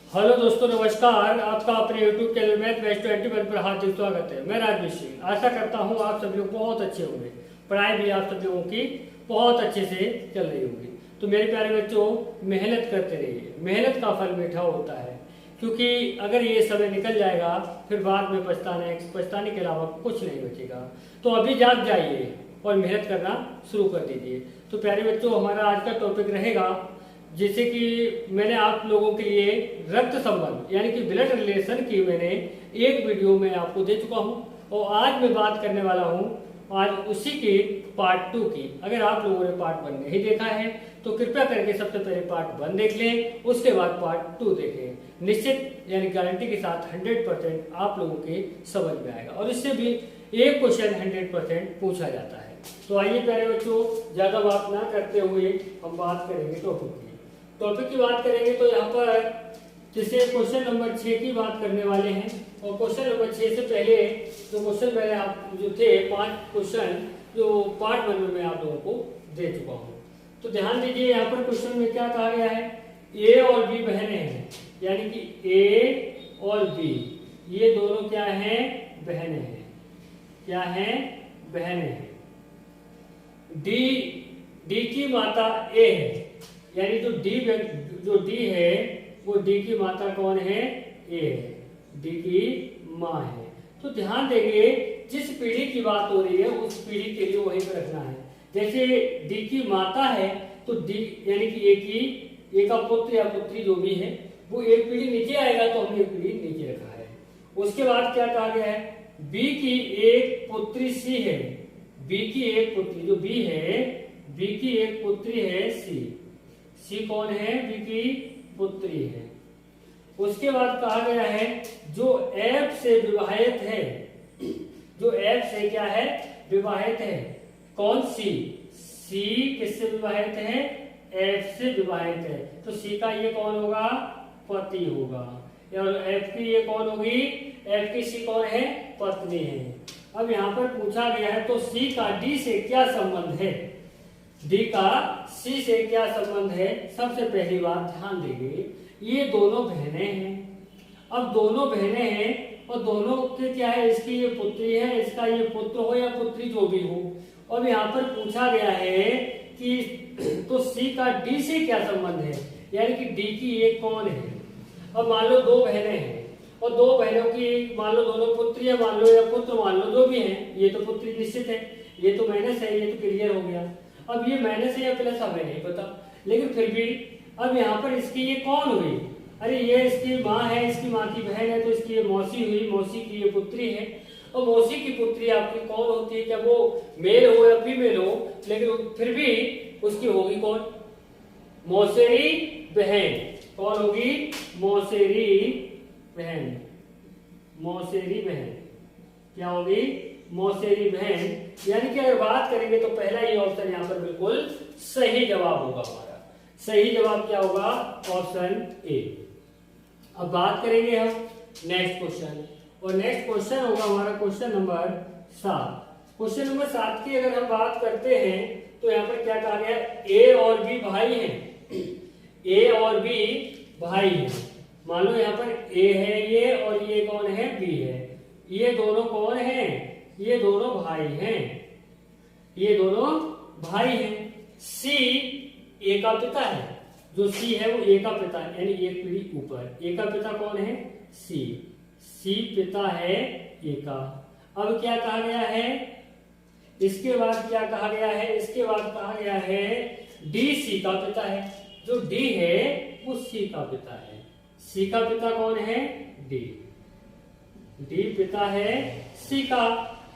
Hello दोस्तों, नमस्कार। आपका अपने YouTube चैनल मैथ बैच 21 पर हार्दिक स्वागत है। मैं राजवीर सिंह। आशा करता हूँ आप सभी लोग बहुत अच्छे होंगे। पढ़ाई भी आप सभी लोगों की बहुत अच्छे से चल रही होगी। तो मेरे प्यारे बच्चों, मेहनत करते रहिए। मेहनत का फल मीठा होता है, क्योंकि अगर ये समय निकल जाएगा फिर बाद में पछताने के अलावा कुछ नहीं बचेगा। तो अभी जाग जाइए और मेहनत करना शुरू कर दीजिए। तो प्यारे बच्चों, हमारा आज का टॉपिक रहेगा, जैसे कि मैंने आप लोगों के लिए रक्त संबंध यानी कि ब्लड रिलेशन की मैंने एक वीडियो में आपको दे चुका हूं, और आज मैं बात करने वाला हूं आज उसी की पार्ट 2 की। अगर आप लोगों ने पार्ट 1 नहीं देखा है तो कृपया करके सबसे पहले पार्ट 1 देख लें, उसके बाद पार्ट 2 देखें। निश्चित यानी गारंटी के साथ 100% आप लोगों के समझ में आएगा, और इससे भी एक क्वेश्चन 100% पूछा जाता है। तो आइए प्यारे बच्चों, ज्यादा बात ना करते हुए हम बात करेंगे टॉपिक की बात करेंगे। तो यहाँ पर जैसे क्वेश्चन नंबर 6 की बात करने वाले हैं, और क्वेश्चन नंबर 6 से पहले जो क्वेश्चन मैंने आप जो थे 5 क्वेश्चन जो पार्ट 1 में मैं आप लोगों को दे चुका हूँ। तो ध्यान दीजिए, यहाँ पर क्वेश्चन में क्या कहा गया है, ए और बी बहनें हैं, यानी कि ए और बी ये दोनों क्या हैं, बहनें हैं। क्या हैं, बहनें हैं। डी की माता ए है, यानी जो डी है वो डी की माता कौन है, ए है, डी की माँ है। तो ध्यान देंगे, जिस पीढ़ी की बात हो रही है उस पीढ़ी के लिए वहीं पर रखना है। जैसे डी की माता है तो डी यानी कि ए का पुत्र या पुत्री जो भी है वो एक पीढ़ी नीचे आएगा, तो हमने एक पीढ़ी नीचे रखा है। उसके बाद क्या कहा गया है, बी की एक पुत्री सी है, बी की एक पुत्री जो बी है, बी की एक पुत्री है सी कौन है, बी की पुत्री है। उसके बाद कहा गया है जो एफ से विवाहित है, जो एफ से क्या है, विवाहित है। कौन, सी किससे विवाहित है, एफ से विवाहित है। तो सी का ये कौन होगा, पति होगा, और एफ की ये कौन होगी, एफ की सी कौन है, पत्नी है। अब यहाँ पर पूछा गया है तो सी का डी से क्या संबंध है, डी का सी से क्या संबंध है। सबसे पहली बात ध्यान देंगे, ये दोनों बहनें हैं। अब दोनों बहनें हैं और दोनों के क्या है, इसकी ये पुत्री है, इसका ये पुत्र हो या पुत्री जो भी हो। और यहाँ पर पूछा गया है कि तो सी का डी से क्या संबंध है, यानी कि डी की एक कौन है। अब मान लो दो बहनें हैं और दो बहनों की मान लो दोनों पुत्री है, मान लो या पुत्र मान लो, जो भी है। ये तो पुत्री निश्चित है, ये तो माइनस है, ये तो क्लियर हो गया। अब ये माइनस है या प्लस हमें नहीं पता, लेकिन फिर भी अब यहाँ पर इसकी ये कौन हुई, अरे ये इसकी माँ है, इसकी माँ की बहन है, तो इसकी ये मौसी हुई, मौसी की ये पुत्री है। और मौसी की पुत्री आपकी कौन होती है, क्या वो मेल हो या फीमेल हो, लेकिन फिर भी उसकी होगी कौन, मौसेरी बहन। कौन होगी, मौसेरी बहन। मौसेरी बहन क्या होगी, मौसेरी बहन। यानी कि अगर बात करेंगे तो पहला ही ऑप्शन यहाँ पर बिल्कुल सही जवाब होगा हमारा। सही जवाब क्या होगा, ऑप्शन ए। अब बात करेंगे हम नेक्स्ट क्वेश्चन, और नेक्स्ट क्वेश्चन होगा हमारा क्वेश्चन नंबर 7। क्वेश्चन नंबर 7 की अगर हम बात करते हैं तो यहाँ पर क्या कहा गया, ए और बी भाई हैं, ए और बी भाई हैं। मान लो यहाँ पर ए है ये और ये कौन है, बी है। ये दोनों कौन है, ये दोनों भाई हैं, ये दोनों भाई हैं। सी ए का पिता है, जो सी है वो ए का पिता है, यानी एक पीढ़ी ऊपर। ए का पिता कौन है, सी पिता है ए का। अब क्या कहा गया है, इसके बाद क्या कहा गया है, इसके बाद कहा गया है डी सी का पिता है, जो डी है वो सी का पिता है। सी का पिता कौन है, डी पिता है सी का।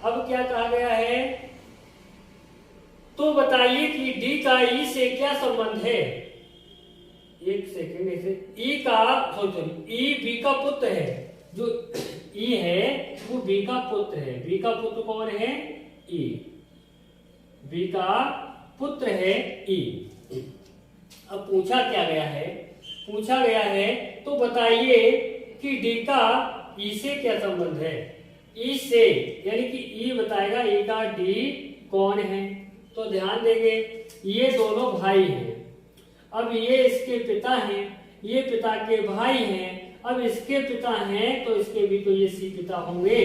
अब क्या कहा गया है, तो बताइए कि डी का ई से क्या संबंध है। एक सेकेंड, इसे ई का ई बी का पुत्र है, जो ई है वो बी का पुत्र है। बी का पुत्र कौन है, ई, बी का पुत्र है ई। अब पूछा क्या गया है, पूछा गया है तो बताइए कि डी का ई से क्या संबंध है। ई से यानी कि ई बताएगा ई का डी कौन है। तो ध्यान देंगे, ये दोनों भाई हैं। अब ये इसके पिता हैं, ये पिता के भाई हैं। अब इसके पिता हैं तो इसके भी तो ये सी पिता होंगे।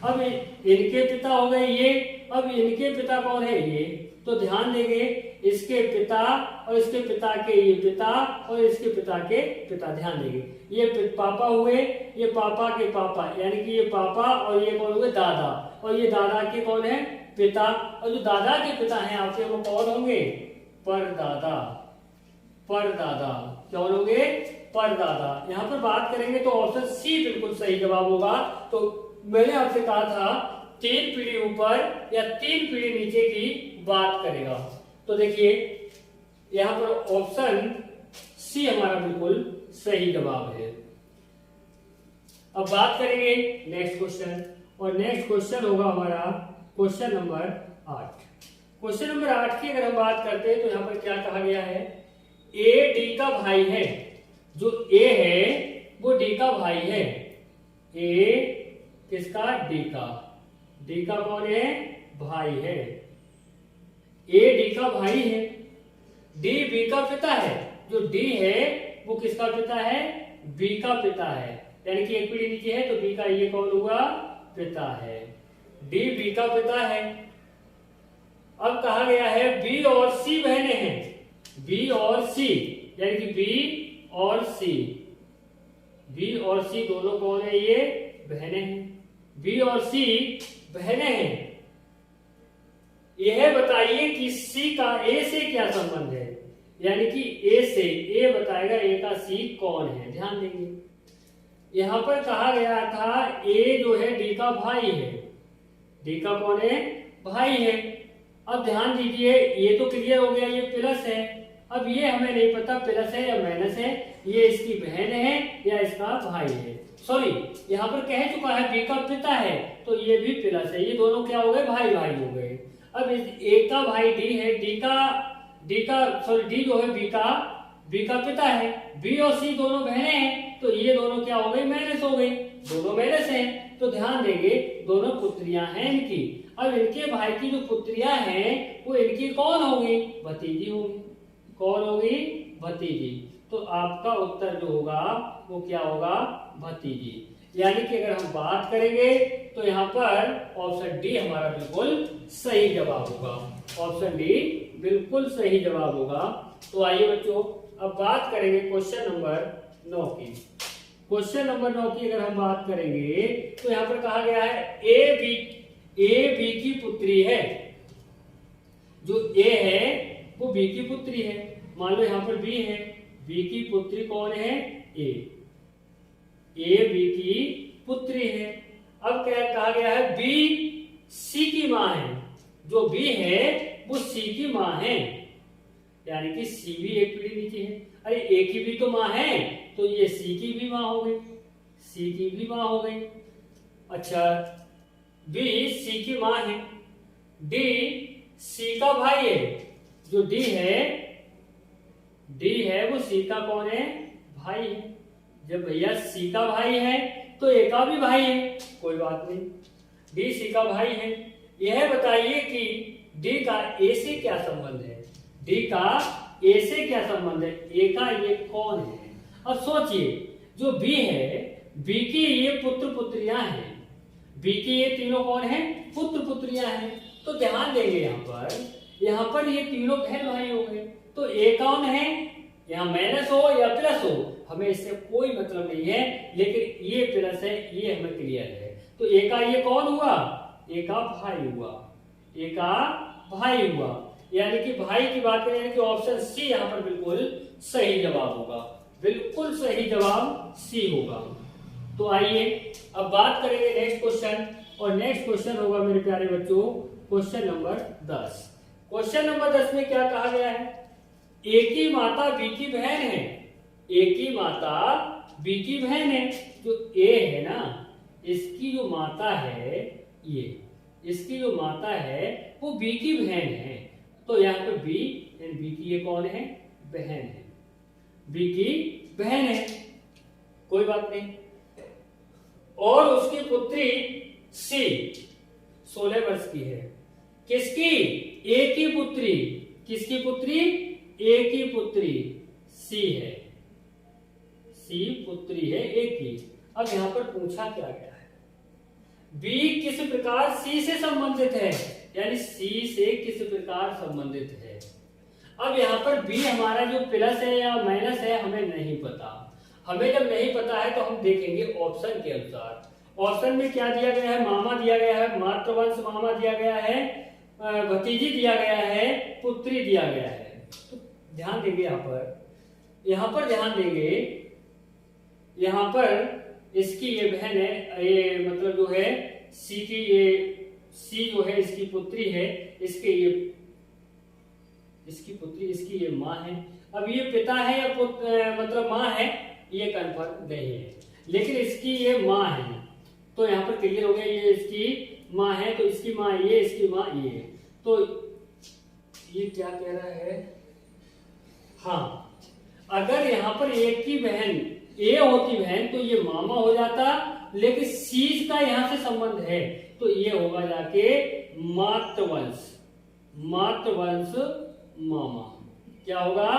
अब इनके पिता हो गए ये, अब इनके पिता कौन है ये। तो ध्यान देंगे इसके पिता और इसके पिता के ये पिता और इसके पिता के पिता, ध्यान देंगे ये पापा हुए, ये पापा के पापा, यानी कि ये पापा और ये कौन हुए दादा, और ये दादा के कौन है पिता, और जो दादा के पिता हैं आपके वो कौन होंगे परदादा। परदादा कौन होंगे परदादा। यहाँ पर बात करेंगे तो ऑप्शन सी बिल्कुल सही जवाब होगा। तो मैंने आपसे कहा था 3 पीढ़ी ऊपर या 3 पीढ़ी नीचे की बात करेगा। तो देखिए यहाँ पर ऑप्शन सी हमारा बिल्कुल सही जवाब है। अब बात करेंगे नेक्स्ट क्वेश्चन, और नेक्स्ट क्वेश्चन होगा हमारा क्वेश्चन नंबर 8। क्वेश्चन नंबर 8 की अगर हम बात करते हैं तो यहाँ पर क्या कहा गया है, ए डी का भाई है। जो ए है वो डी का भाई है। ए किसका डी का, डी का कौन है भाई है। ए डी का भाई है, डी बी का पिता है। जो डी है वो किसका पिता है बी का पिता है, यानी कि एक पीढ़ी नीचे है तो बी का ये कौन हुआ पिता है। डी बी का पिता है। अब कहा गया है बी और सी बहनें हैं। बी और सी यानी कि बी और सी, बी और सी दोनों कौन है ये बहनें हैं। बी और सी बहनें हैं। यह बताइए कि सी का ए से क्या संबंध है, यानी कि ए से, ए बताएगा ए का सी कौन है। ध्यान देंगे यहां पर कहा गया था ए जो है डी का भाई है। डी का कौन है भाई है। अब ध्यान दीजिए ये तो क्लियर हो गया, ये प्लस है। अब ये हमें नहीं पता प्लस है या माइनस है, ये इसकी बहन है या इसका भाई है। सॉरी यहाँ पर कह चुका है बी का पिता है तो ये भी प्लस है, ये दोनों क्या हो गए भाई भाई हो गए। अब ए का भाई डी है, डी जो है बी का पिता है। बी और सी दोनों बहनें हैं तो ये दोनों क्या हो गई माइनस हो गई, दोनों माइनस हैं। तो ध्यान देंगे दोनों पुत्रियां हैं इनकी। अब इनके भाई की जो पुत्रियां हैं वो इनकी कौन होगी भतीजी होगी। कौन होगी भतीजी। तो आपका उत्तर जो होगा वो क्या होगा भतीजी। यानी कि अगर हम बात करेंगे तो यहाँ पर ऑप्शन डी हमारा बिल्कुल सही जवाब होगा। ऑप्शन डी बिल्कुल सही जवाब होगा। तो आइए बच्चों अब बात करेंगे क्वेश्चन नंबर 9 की। क्वेश्चन नंबर 9 की अगर हम बात करेंगे तो यहाँ पर कहा गया है ए बी की पुत्री है। जो ए है वो बी की पुत्री है। मान लो यहाँ पर बी है, बी की पुत्री कौन है ए बी की पुत्री है। अब क्या कहा गया है बी सी की माँ है। जो बी है वो सी की माँ है, यानी कि सी भी एक पीढ़ी नीचे है। अरे ए की भी तो माँ है तो ये सी की भी माँ हो गई, सी की भी माँ हो गई। अच्छा बी सी की माँ है, डी सी का भाई है। जो डी है वो सी का कौन है भाई है। जब भैया सी का भाई है तो ए का भी भाई है, कोई बात नहीं, डी सी का भाई है। यह बताइए कि डी का ए से क्या संबंध है। डी का ए से क्या संबंध है, ए का ये कौन है। अब सोचिए जो बी है बी की ये पुत्र पुत्रियां हैं, बी की ये तीनों कौन है पुत्र पुत्रियां हैं। तो ध्यान देंगे यहाँ पर ये तीनों बहन भाई हो गए। तो ए कौन है, यहाँ माइनस हो या प्लस हो हमें इससे कोई मतलब नहीं है, लेकिन ये प्लस है ये हमें क्लियर है। तो ए का ये कौन हुआ, ए का भाई हुआ, ए का भाई हुआ। यानी कि भाई की बात करें कि ऑप्शन सी यहाँ पर बिल्कुल सही जवाब होगा, बिल्कुल सही जवाब सी होगा। तो आइए अब बात करेंगे नेक्स्ट क्वेश्चन, और नेक्स्ट क्वेश्चन होगा मेरे प्यारे बच्चों क्वेश्चन नंबर 10। क्वेश्चन नंबर 10 में क्या कहा गया है, ए की माता बी की बहन है। ए की माता बी की बहन है। जो ए है ना इसकी जो माता है, ये इसकी जो माता है वो बी की बहन है। तो यहाँ पे बी एंड बी की ये कौन है बहन है, बी की बहन है, कोई बात नहीं। और उसकी पुत्री सी 16 वर्ष की है। किसकी, ए की पुत्री, किसकी पुत्री, ए की पुत्री सी है। सी पुत्री है ए की। अब यहाँ पर पूछा क्या गया है, बी किस प्रकार सी से संबंधित है, यानी सी से किस प्रकार संबंधित है। अब यहाँ पर बी हमारा जो प्लस है या माइनस है हमें नहीं पता। हमें जब नहीं पता है तो हम देखेंगे ऑप्शन के अनुसार। ऑप्शन में क्या दिया गया है, मामा दिया गया है, मातृवंश मामा दिया गया है, भतीजी दिया गया है, पुत्री दिया गया है। तो ध्यान देंगे यहाँ पर ध्यान देंगे, यहाँ पर इसकी ये बहन है, ये मतलब जो है सी की, ये सी जो है इसकी पुत्री है, इसके ये इसकी पुत्री, इसकी ये माँ है। अब ये पिता है या मतलब माँ है ये कंफर्म नहीं है, लेकिन इसकी ये माँ है तो यहाँ पर क्लियर हो गया, ये इसकी माँ है तो इसकी माँ ये, इसकी माँ ये। तो ये क्या कह रहा है, हाँ अगर यहाँ पर एक की बहन ए होती बहन तो ये मामा हो जाता, लेकिन सी का यहाँ से संबंध है तो ये होगा जाके मातृवंश, मातृवंश मामा। क्या होगा,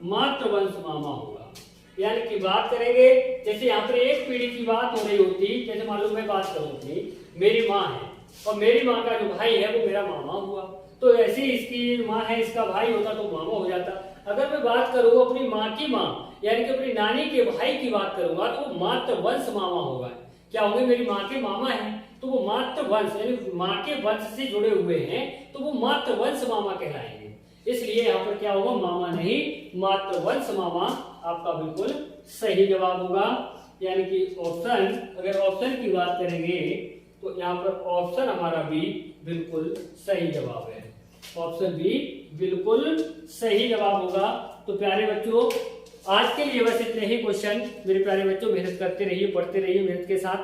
मातृवंश मामा होगा। यानी कि बात करेंगे जैसे यहाँ पर एक पीढ़ी की बात हो रही होती, जैसे मालूम मैं बात करूँ अपनी, मेरी माँ है और मेरी माँ का जो भाई है वो मेरा मामा हुआ, तो ऐसे इसकी माँ है इसका भाई होता तो मामा हो जाता। अगर मैं बात करूँ अपनी माँ की माँ यानी कि अपनी नानी के भाई की बात करूंगा तो वो मातृवंश मामा होगा। क्या होंगे, मेरी माँ के मामा हैं तो वो मातृवंश यानी माँ के वंश से जुड़े हुए हैं तो वो मातृवंश मामा कहलाएंगे। इसलिए यहाँ पर क्या होगा, मामा नहीं मातृवंश मामा आपका बिल्कुल सही जवाब होगा। यानी कि ऑप्शन, अगर ऑप्शन की बात करेंगे तो यहाँ पर ऑप्शन हमारा बी बिल्कुल सही जवाब है। ऑप्शन बी बिल्कुल सही जवाब होगा। तो प्यारे बच्चों आज के लिए बस इतने ही क्वेश्चन। मेरे प्यारे बच्चों मेहनत करते रहिए, पढ़ते रहिए मेहनत के साथ,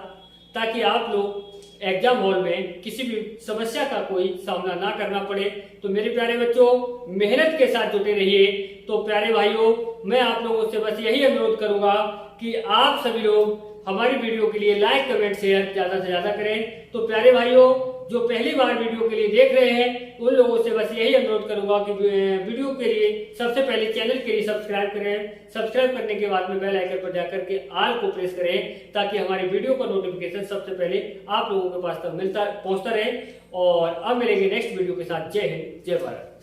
ताकि आप लोग एग्जाम हॉल में किसी भी समस्या का कोई सामना ना करना पड़े। तो मेरे प्यारे बच्चों मेहनत के साथ जुटे रहिए। तो प्यारे भाइयों मैं आप लोगों से बस यही अनुरोध करूंगा कि आप सभी लोग हमारी वीडियो के लिए लाइक कमेंट शेयर ज्यादा से ज्यादा करें। तो प्यारे भाइयों जो पहली बार वीडियो के लिए देख रहे हैं उन लोगों से बस यही अनुरोध करूंगा कि वीडियो के लिए सबसे पहले चैनल के लिए सब्सक्राइब करें। सब्सक्राइब करने के बाद में बेल आइकन पर जाकर के ऑल को प्रेस करें ताकि हमारी वीडियो का नोटिफिकेशन सबसे पहले आप लोगों के पास तक पहुंचता रहे। और अब मिलेंगे नेक्स्ट वीडियो के साथ। जय हिंद, जय भारत।